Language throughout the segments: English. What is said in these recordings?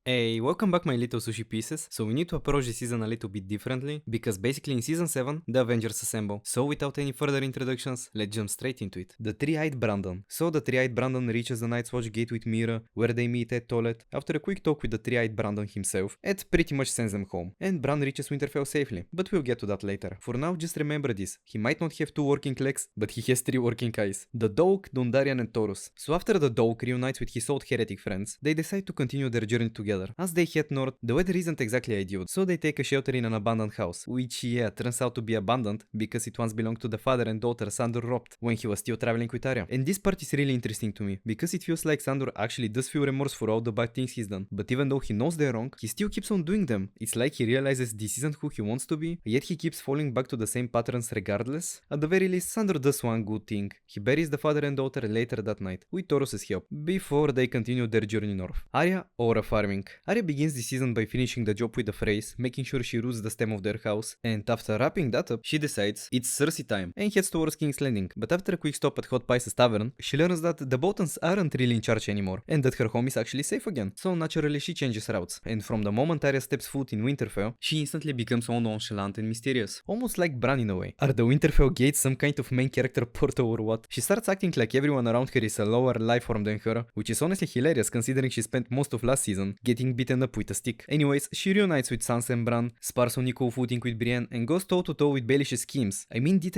Hey, welcome back my little sushi pieces. So we need to approach the season a little bit differently, because basically in season 7, the Avengers assemble. So without any further introductions, let's jump straight into it. The Three-Eyed Brandon. So the Three-Eyed Brandon reaches the Night's Watch gate with Mira, where they meet at Toilet. After a quick talk with the Three-Eyed Brandon himself, Ed pretty much sends them home. And Bran reaches Winterfell safely, but we'll get to that later. For now, just remember this. He might not have 2 working legs, but he has 3 working eyes. The Dog, Dondarrion and Taurus. So after the Dog reunites with his old heretic friends, they decide to continue their journey together. As they head north, the weather isn't exactly ideal, so they take a shelter in an abandoned house, which turns out to be abandoned because it once belonged to the father and daughter Sandor Ropt when he was still traveling with Arya. And this part is really interesting to me, because it feels like Sandor actually does feel remorse for all the bad things he's done, but even though he knows they're wrong, he still keeps on doing them. It's like he realizes this isn't who he wants to be, yet he keeps falling back to the same patterns regardless. At the very least, Sandor does one good thing. He buries the father and daughter later that night, with Taurus' help, before they continue their journey north. Arya, aura farming. Arya begins this season by finishing the job with the phrase, making sure she roots the stem of their house, and after wrapping that up, she decides it's Cersei time and heads towards King's Landing. But after a quick stop at Hot Pice's tavern, she learns that the Boltons aren't really in charge anymore, and that her home is actually safe again. So naturally she changes routes, and from the moment Arya steps foot in Winterfell, she instantly becomes all nonchalant and mysterious, almost like Bran in a way. Are the Winterfell gates some kind of main character portal or what? She starts acting like everyone around her is a lower life form than her, which is honestly hilarious considering she spent most of last season getting beaten up with a stick. Anyways, she reunites with Sansa and Bran, spars on equal footing with Brienne, and goes toe to toe with Baelish's schemes. I mean, did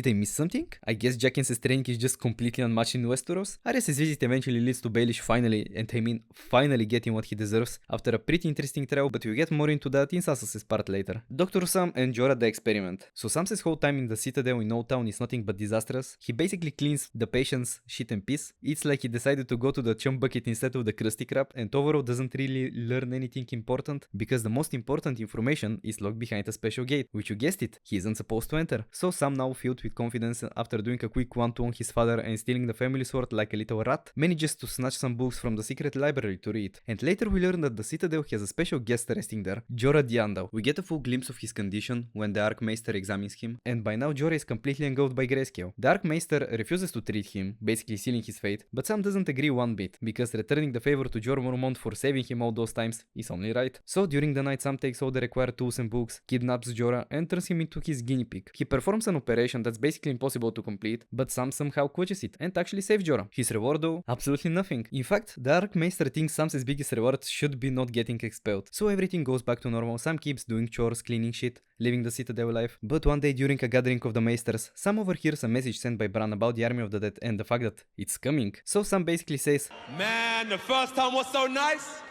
I miss something? I guess Jaqen's training is just completely unmatched in Westeros. Ares' visit eventually leads to Baelish finally getting what he deserves after a pretty interesting trial, but we'll get more into that in Sansa's part later. Dr. Sam and Jorah the Experiment. So Sam's whole time in the Citadel in Old Town is nothing but disastrous. He basically cleans the patient's shit and piss. It's like he decided to go to the chum bucket instead of the Krusty Krab, and overall doesn't really learn anything important, because the most important information is locked behind a special gate, which you guessed it, he isn't supposed to enter. So Sam, now filled with confidence after doing a quick 1-2 on his father and stealing the family sword like a little rat, manages to snatch some books from the secret library to read. And later we learn that the Citadel has a special guest resting there, Jorah the Andal. We get a full glimpse of his condition when the Archmaester examines him, and by now Jorah is completely engulfed by grayscale. The Archmaester refuses to treat him, basically sealing his fate, but Sam doesn't agree one bit, because returning the favor to Jorah Mormont for saving him all those times is only right. So during the night, Sam takes all the required tools and books, kidnaps Jorah, and turns him into his guinea pig. He performs an operation that's basically impossible to complete, but Sam somehow coaches it and actually saves Jorah. His reward though? Absolutely nothing. In fact, the Archmaester thinks Sam's biggest reward should be not getting expelled. So everything goes back to normal. Sam keeps doing chores, cleaning shit, living the Citadel life. But one day during a gathering of the Maesters, Sam overhears a message sent by Bran about the Army of the Dead and the fact that it's coming. So Sam basically says, "Man, the first time was so nice,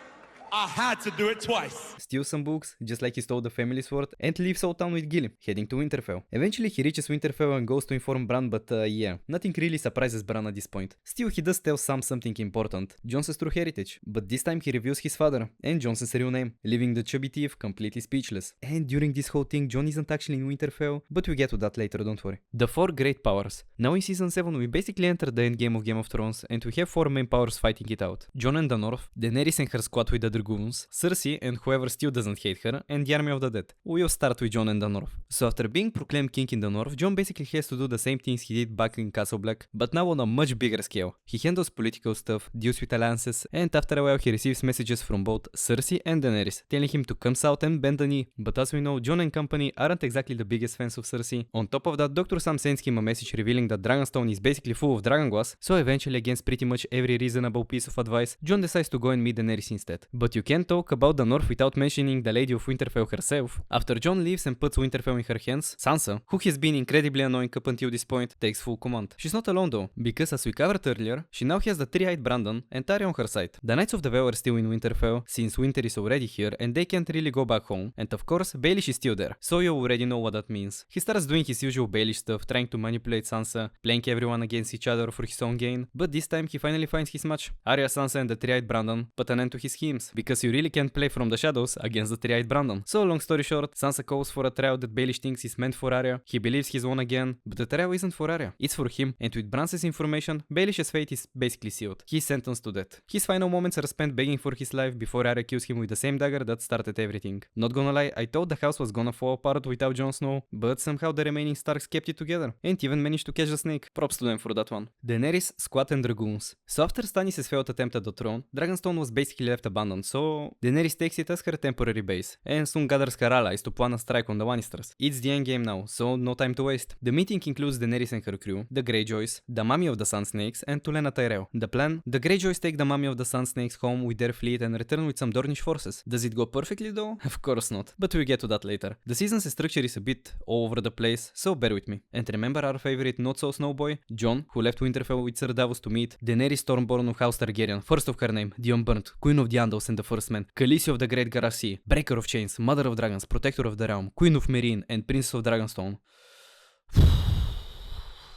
I had to do it twice." Steals some books, just like he stole the family sword, and leaves Old Town with Gilly, heading to Winterfell. Eventually he reaches Winterfell and goes to inform Bran, but yeah, nothing really surprises Bran at this point. Still, he does tell Sam something important, Jon's true heritage, but this time he reveals his father, and Jon's real name, leaving the chubby thief completely speechless. And during this whole thing, Jon isn't actually in Winterfell, but we get to that later, don't worry. The 4 great powers. Now in season 7 we basically enter the endgame of Game of Thrones, and we have 4 main powers fighting it out. Jon and the North, Daenerys and her squad with the Dragoons, Cersei and whoever still doesn't hate her, and the Army of the Dead. We'll start with Jon and the North. So after being proclaimed king in the North, Jon basically has to do the same things he did back in Castle Black, but now on a much bigger scale. He handles political stuff, deals with alliances, and after a while he receives messages from both Cersei and Daenerys, telling him to come south and bend the knee. But as we know, Jon and company aren't exactly the biggest fans of Cersei. On top of that, Dr. Sam sends him a message revealing that Dragonstone is basically full of dragonglass, so eventually against pretty much every reasonable piece of advice, Jon decides to go and meet Daenerys instead. But you can't talk about the North without mentioning the Lady of Winterfell herself. After Jon leaves and puts Winterfell in her hands, Sansa, who has been incredibly annoying up until this point, takes full command. She's not alone though, because as we covered earlier, she now has the Three-Eyed Brandon and Arya on her side. The Knights of the Vale are still in Winterfell, since winter is already here and they can't really go back home, and of course Baelish is still there, so you already know what that means. He starts doing his usual Baelish stuff, trying to manipulate Sansa, playing everyone against each other for his own gain, but this time he finally finds his match. Arya, Sansa and the Three-Eyed Brandon put an end to his schemes, because you really can't play from the shadows against the Three-Eyed Brandon. So long story short, Sansa calls for a trial that Baelish thinks is meant for Arya. He believes he's won again, but the trial isn't for Arya, it's for him, and with Bran's information, Baelish's fate is basically sealed. He's sentenced to death. His final moments are spent begging for his life before Arya kills him with the same dagger that started everything. Not gonna lie, I thought the house was gonna fall apart without Jon Snow, but somehow the remaining Starks kept it together, and even managed to catch the snake. Props to them for that one. Daenerys, Squad and Dragoons. So after Stannis' failed attempt at the throne, Dragonstone was basically left abandoned, so Daenerys takes it as her temporary base, and soon gathers her allies to plan a strike on the Lannisters. It's the endgame now, so no time to waste. The meeting includes Daenerys and her crew, the Greyjoys, the Mummy of the Sun Snakes, and Lyanna Tyrell. The plan? The Greyjoys take the Mummy of the Sun Snakes home with their fleet and return with some Dornish forces. Does it go perfectly though? Of course not, but we'll get to that later. The season's structure is a bit all over the place, so bear with me. And remember our favorite not-so-snowboy? Jon, who left Winterfell with Sir Davos to meet Daenerys Stormborn of House Targaryen, first of her name, the Unburnt, Queen of the Andals and the First Man, Khaleesi of the Great Garasi, Breaker of Chains, Mother of Dragons, Protector of the Realm, Queen of Meereen, and Princess of Dragonstone.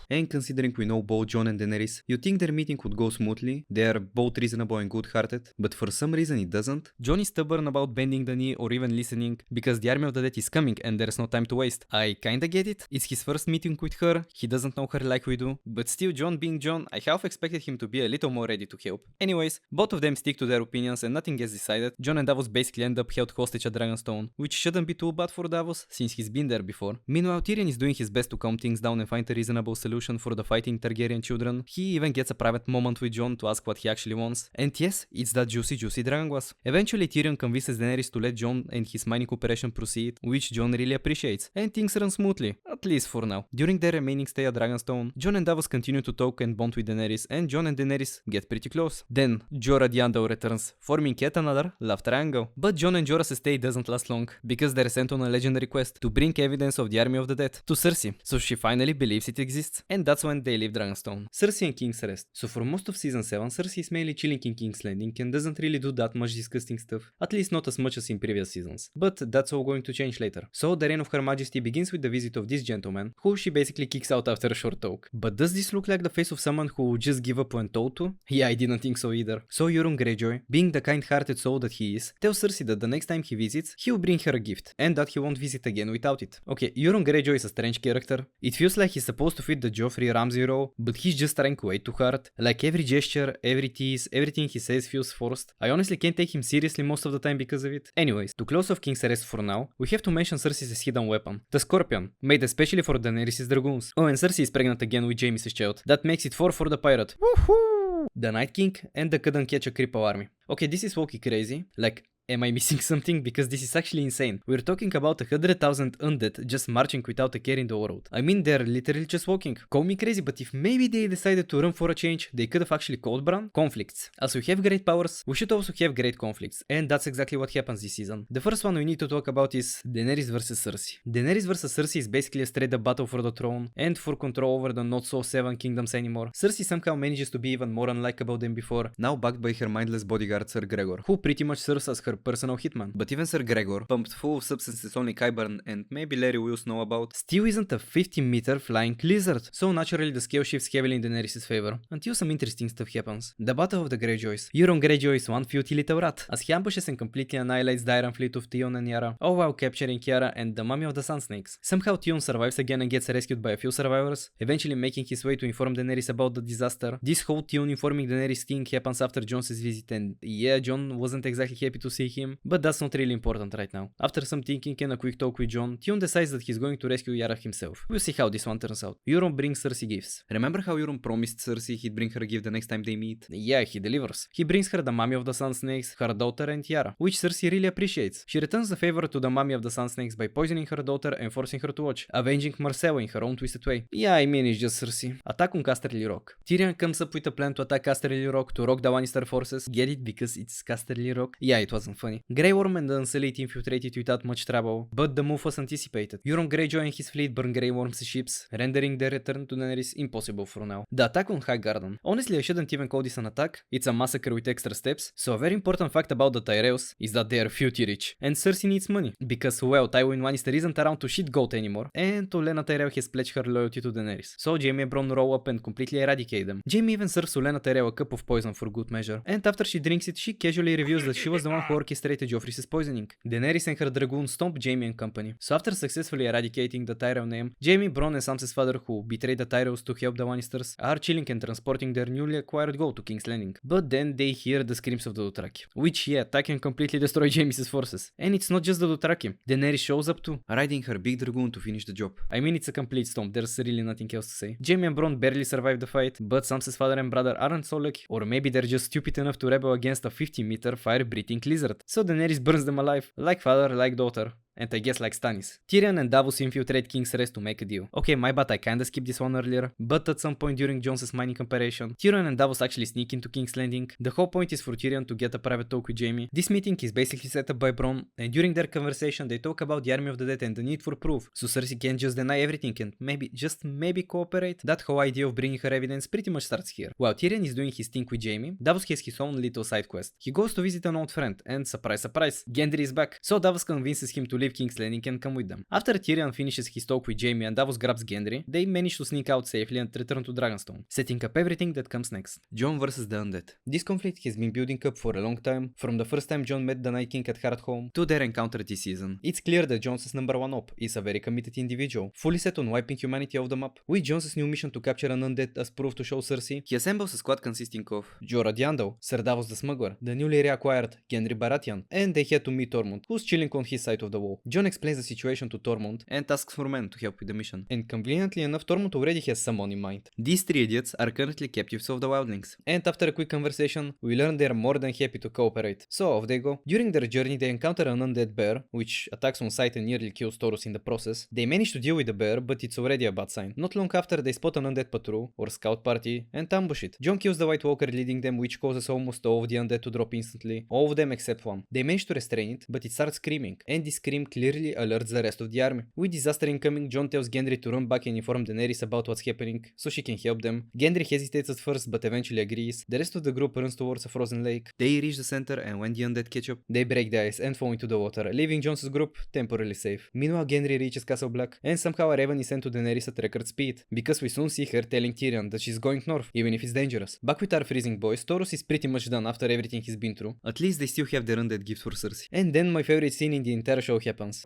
And considering we know both Jon and Daenerys, you think their meeting would go smoothly, they are both reasonable and good-hearted, but for some reason it doesn't. Jon is stubborn about bending the knee or even listening, because the Army of the Dead is coming and there's no time to waste. I kinda get it, it's his first meeting with her, he doesn't know her like we do, but still Jon being Jon, I half expected him to be a little more ready to help. Anyways, both of them stick to their opinions and nothing gets decided. Jon and Davos basically end up held hostage at Dragonstone, which shouldn't be too bad for Davos, since he's been there before. Meanwhile, Tyrion is doing his best to calm things down and find a reasonable solution for the fighting Targaryen children. He even gets a private moment with Jon to ask what he actually wants. And yes, it's that juicy dragonglass. Eventually Tyrion convinces Daenerys to let Jon and his mining operation proceed, which Jon really appreciates, and things run smoothly, at least for now. During their remaining stay at Dragonstone, Jon and Davos continue to talk and bond with Daenerys, and Jon and Daenerys get pretty close. Then Jorah the Andal returns, forming yet another love triangle. But Jon and Jorah's stay doesn't last long, because they're sent on a legendary quest to bring evidence of the Army of the Dead to Cersei, so she finally believes it exists, and that's when they leave Dragonstone. Cersei and King's Rest. So for most of season 7, Cersei is mainly chilling in King's Landing and doesn't really do that much disgusting stuff, at least not as much as in previous seasons. But that's all going to change later. So the reign of Her Majesty begins with the visit of this gentleman, who she basically kicks out after a short talk. But does this look like the face of someone who just give up when told to? Yeah, I didn't think so either. So Euron Greyjoy, being the kind-hearted soul that he is, tells Cersei that the next time he visits, he'll bring her a gift, and that he won't visit again without it. Okay, Euron Greyjoy is a strange character. It feels like he's supposed to fit the Joffrey Ramsay role, but he's just trying way too hard. Like every gesture, every tease, everything he says feels forced. I honestly can't take him seriously most of the time because of it. Anyways, to close off King's Arrest for now, we have to mention Cersei's hidden weapon, the Scorpion, made especially for Daenerys' dragoons. Oh, and Cersei is pregnant again with Jaime's child. That makes it 4 for the pirate. Woohoo! The Night King and the Couldn't Catch a Cripple army. Okay, this is walkie crazy. Like, am I missing something? Because this is actually insane. We're talking about 100,000 undead just marching without a care in the world. I mean, they're literally just walking. Call me crazy, but if maybe they decided to run for a change, they could have actually called Bran. Conflicts. As we have great powers, we should also have great conflicts. And that's exactly what happens this season. The first one we need to talk about is Daenerys vs Cersei. Daenerys vs Cersei is basically a straight up battle for the throne and for control over the not so 7 kingdoms anymore. Cersei somehow manages to be even more unlikable than before, now backed by her mindless bodyguard Sir Gregor, who pretty much serves as her personal hitman. But even Sir Gregor, pumped full of substances only Qyburn and maybe Larry Wills know about, still isn't a 50-meter flying lizard. So naturally the scale shifts heavily in Daenerys' favor, until some interesting stuff happens. The Battle of the Greyjoys. Euron Greyjoy is one filthy little rat, as he ambushes and completely annihilates the Iron Fleet of Theon and Yara, all while capturing Yara and the Mummy of the Sun Snakes. Somehow Theon survives again and gets rescued by a few survivors, eventually making his way to inform Daenerys about the disaster. This whole Theon informing Daenerys thing happens after Jon's visit, and yeah, Jon wasn't exactly happy to see him, but that's not really important right now. After some thinking and a quick talk with Jon, Theon decides that he's going to rescue Yara himself. We'll see how this one turns out. Euron brings Cersei gifts. Remember how Euron promised Cersei he'd bring her a gift the next time they meet? Yeah, he delivers. He brings her the Mummy of the Sun Snakes, her daughter and Yara, which Cersei really appreciates. She returns the favor to the Mummy of the Sun Snakes by poisoning her daughter and forcing her to watch, avenging Marcella in her own twisted way. Yeah, I mean, it's just Cersei. Attack on Casterly Rock. Tyrion comes up with a plan to attack Casterly Rock to rock the Lannister forces. Get it? Because it's Casterly Rock? Yeah, it wasn't funny. Grey Worm and the Unsullied infiltrated without much trouble, but the move was anticipated. Euron Greyjoy and his fleet burn Grey Worm's ships, rendering their return to Daenerys impossible for now. The attack on High Garden. Honestly, I shouldn't even call this an attack. It's a massacre with extra steps. So a very important fact about the Tyrells is that they are filthy rich, and Cersei needs money because, well, Tywin Lannister isn't around to shit GoT anymore, and Lyanna Tyrell has pledged her loyalty to Daenerys. So Jaime and Bronn roll up and completely eradicate them. Jaime even serves Lyanna Tyrell a cup of poison for good measure, and after she drinks it, she casually reveals that she was the one who orchestrated Joffrey's poisoning. Daenerys and her dragoon stomp Jaime and company. So after successfully eradicating the Tyrell name, Jaime, Bronn and Sansa's father, who betrayed the Tyrells to help the Lannisters, are chilling and transporting their newly acquired gold to King's Landing. But then they hear the screams of the Dothraki, which attack and completely destroy Jaime's forces. And it's not just the Dothraki, Daenerys shows up too, riding her big dragoon to finish the job. I mean, it's a complete stomp, there's really nothing else to say. Jaime and Bronn barely survive the fight, but Sansa's father and brother aren't so lucky, or maybe they're just stupid enough to rebel against a 50-meter fire-breathing lizard. So Daenerys burns them alive, like father, like daughter. And I guess like Stannis. Tyrion and Davos infiltrate King's Rest to make a deal. Okay, my bad, I kinda skipped this one earlier, but at some point during Jon's mining operation, Tyrion and Davos actually sneak into King's Landing. The whole point is for Tyrion to get a private talk with Jaime. This meeting is basically set up by Bronn, and during their conversation they talk about the Army of the Dead and the need for proof, so Cersei can't just deny everything and maybe cooperate. That whole idea of bringing her evidence pretty much starts here. While Tyrion is doing his thing with Jaime, Davos has his own little side quest. He goes to visit an old friend, and surprise surprise, Gendry is back. So Davos convinces him to leave King's Landing and come with them. After Tyrion finishes his talk with Jaime and Davos grabs Gendry, they manage to sneak out safely and return to Dragonstone, setting up everything that comes next. Jon versus the Undead. This conflict has been building up for a long time, from the first time Jon met the Night King at Hardhome to their encounter this season. It's clear that Jon's number one op is a very committed individual, fully set on wiping humanity off the map. With Jon's new mission to capture an undead as proof to show Cersei, he assembles a squad consisting of Jorah the Andal, Ser Davos the Smuggler, the newly reacquired Gendry Baratheon, and they head to meet Tormund, who's chilling on his side of the wall. Jon explains the situation to Tormund and asks for men to help with the mission. And conveniently enough, Tormund already has someone in mind. These three idiots are currently captives of the wildlings. And after a quick conversation, we learn they are more than happy to cooperate. So off they go. During their journey, they encounter an undead bear, which attacks on sight and nearly kills Taurus in the process. They manage to deal with the bear, but it's already a bad sign. Not long after, they spot an undead patrol, or scout party, and ambush it. Jon kills the White Walker leading them, which causes almost all of the undead to drop instantly. All of them except one. They manage to restrain it, but it starts screaming, and this scream clearly alerts the rest of the army. With disaster incoming, Jon tells Gendry to run back and inform Daenerys about what's happening, so she can help them. Gendry hesitates at first, but eventually agrees. The rest of the group runs towards a frozen lake. They reach the center, and when the undead catch up, they break the ice and fall into the water, leaving Jon's group temporarily safe. Meanwhile, Gendry reaches Castle Black, and somehow a raven is sent to Daenerys at record speed, because we soon see her telling Tyrion that she's going north, even if it's dangerous. Back with our freezing boys, Taurus is pretty much done after everything he's been through. At least they still have their undead gift for Cersei. And then my favorite scene in the entire show happens.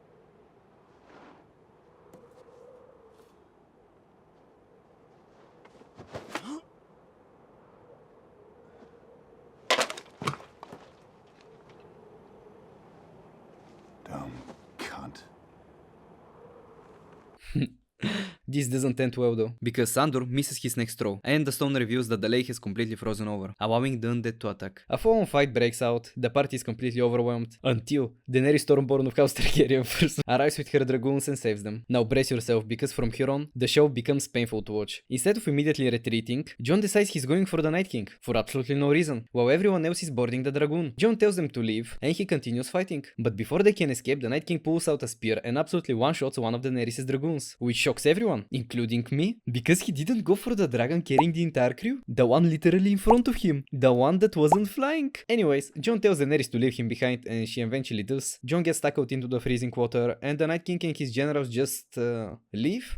Dumb cunt. This doesn't end well though, because Sandor misses his next throw, and the stone reveals that the lake has completely frozen over, allowing the undead to attack. A full-on fight breaks out, the party is completely overwhelmed, until Daenerys Stormborn of House Targaryen first arrives with her dragoons and saves them. Now brace yourself, because from here on, the show becomes painful to watch. Instead of immediately retreating, Jon decides he's going for the Night King, for absolutely no reason, while everyone else is boarding the dragoon. Jon tells them to leave, and he continues fighting. But before they can escape, the Night King pulls out a spear and absolutely one-shots one of Daenerys' dragoons, which shocks everyone, including me, because he didn't go for the dragon carrying the entire crew, the one literally in front of him, the one that wasn't flying. Anyways, Jon tells Daenerys to leave him behind, and she eventually does. Jon gets stuck out into the freezing water, and the Night King and his generals just leave?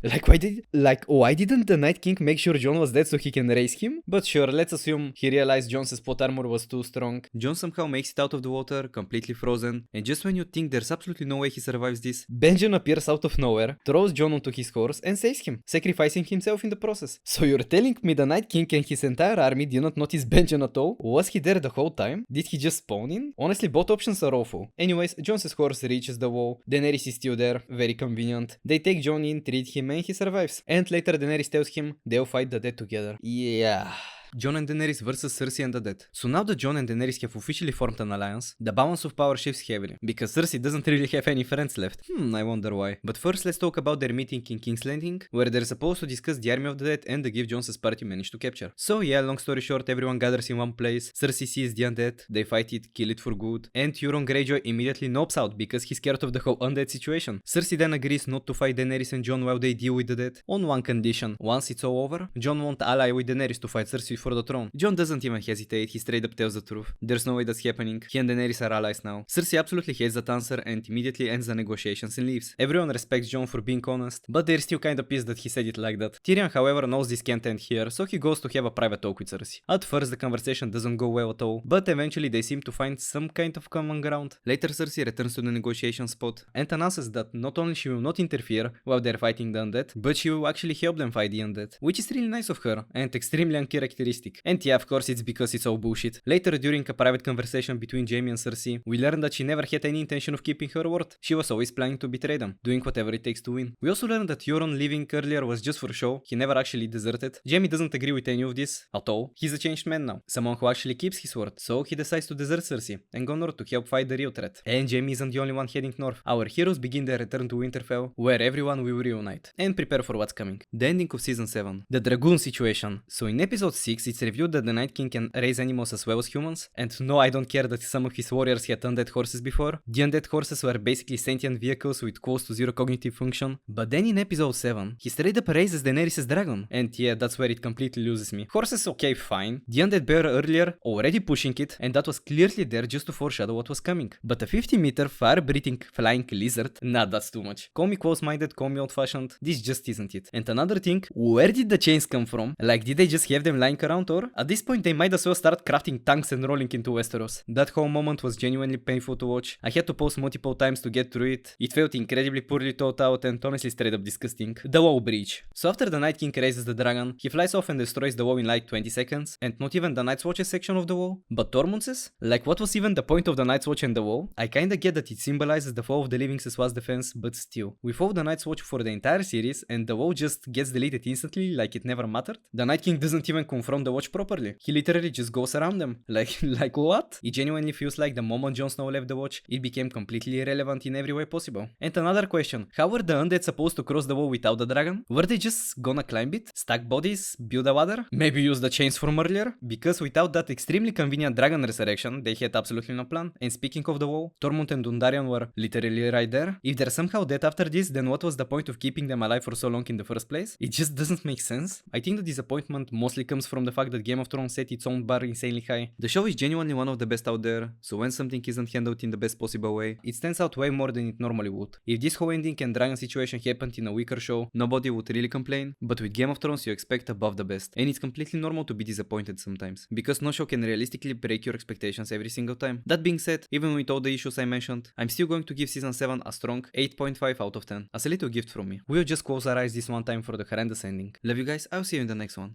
Why didn't the Night King make sure Jon was dead so he can raise him? But sure, let's assume he realized Jon's spot armor was too strong. Jon somehow makes it out of the water, completely frozen, and just when you think there's absolutely no way he survives this, Benjen appears out of nowhere, throws Jon onto his horse, and saves him, sacrificing himself in the process. So you're telling me the Night King and his entire army did not notice Benjen at all? Was he there the whole time? Did he just spawn in? Honestly, both options are awful. Anyways, Jon's horse reaches the wall, Daenerys is still there, very convenient. They take Jon in, treat him, and he survives. And later Daenerys tells him they'll fight the dead together. Yeah. Jon and Daenerys versus Cersei and the Dead. So now that Jon and Daenerys have officially formed an alliance, the balance of power shifts heavily, because Cersei doesn't really have any friends left. I wonder why. But first let's talk about their meeting in King's Landing, where they're supposed to discuss the Army of the Dead and the gift Jon's party managed to capture. So yeah, long story short, everyone gathers in one place, Cersei sees the undead, they fight it, kill it for good, and Euron Greyjoy immediately nopes out because he's scared of the whole undead situation. Cersei then agrees not to fight Daenerys and Jon while they deal with the dead, on one condition: once it's all over, Jon won't ally with Daenerys to fight Cersei for the throne. Jon doesn't even hesitate, he straight up tells the truth. There's no way that's happening, he and Daenerys are allies now. Cersei absolutely hates that answer and immediately ends the negotiations and leaves. Everyone respects Jon for being honest, but they're still kinda pissed that he said it like that. Tyrion however knows this can't end here, so he goes to have a private talk with Cersei. At first the conversation doesn't go well at all, but eventually they seem to find some kind of common ground. Later Cersei returns to the negotiation spot and announces that not only she will not interfere while they're fighting the undead, but she will actually help them fight the undead, which is really nice of her and extremely uncharacteristic. And yeah, of course it's because it's all bullshit. Later during a private conversation between Jaime and Cersei, we learn that she never had any intention of keeping her word. She was always planning to betray them, doing whatever it takes to win. We also learn that Euron leaving earlier was just for show, he never actually deserted. Jaime doesn't agree with any of this at all. He's a changed man now, someone who actually keeps his word, so he decides to desert Cersei and go north to help fight the real threat. And Jaime isn't the only one heading north. Our heroes begin their return to Winterfell, where everyone will reunite and prepare for what's coming. The ending of season 7. The Dragoon situation. So in episode 6 it's revealed that the Night King can raise animals as well as humans, and no, I don't care that some of his warriors had undead horses before. The undead horses were basically sentient vehicles with close to zero cognitive function, but then in episode 7 he straight up raises Daenerys' dragon, and yeah, that's where it completely loses me. Horses, okay, fine. The undead bear earlier already pushing it, and that was clearly there just to foreshadow what was coming. But a 50-meter fire-breathing flying lizard? Nah, that's too much. Call me close-minded, call me old-fashioned, this just isn't it. And another thing, where did the chains come from? Like, did they just have them lying around, or? At this point they might as well start crafting tanks and rolling into Westeros. That whole moment was genuinely painful to watch. I had to pause multiple times to get through it. It felt incredibly poorly thought out and honestly straight up disgusting. The wall breach. So after the Night King raises the dragon, he flies off and destroys the wall in like 20 seconds, and not even the Night's Watch's section of the wall, but Tormunds's? Like, what was even the point of the Night's Watch and the wall? I kinda get that it symbolizes the fall of the living Seswa's defense, but still. We fought the Night's Watch for the entire series, and the wall just gets deleted instantly like it never mattered. The Night King doesn't even confront the Watch properly. He literally just goes around them. Like what? It genuinely feels like the moment Jon Snow left the Watch, it became completely irrelevant in every way possible. And another question, how were the undead supposed to cross the wall without the dragon? Were they just gonna climb it? Stack bodies? Build a ladder? Maybe use the chains from earlier? Because without that extremely convenient dragon resurrection, they had absolutely no plan. And speaking of the wall, Tormund and Dundarion were literally right there. If they're somehow dead after this, then what was the point of keeping them alive for so long in the first place? It just doesn't make sense. I think the disappointment mostly comes from the fact that Game of Thrones set its own bar insanely high. The show is genuinely one of the best out there, so when something isn't handled in the best possible way, it stands out way more than it normally would. If this whole ending and dragon situation happened in a weaker show, nobody would really complain, but with Game of Thrones you expect above the best, and it's completely normal to be disappointed sometimes, because no show can realistically break your expectations every single time. That being said, even with all the issues I mentioned, I'm still going to give season 7 a strong 8.5 out of 10, as a little gift from me. We'll just close our eyes this one time for the horrendous ending. Love you guys, I'll see you in the next one.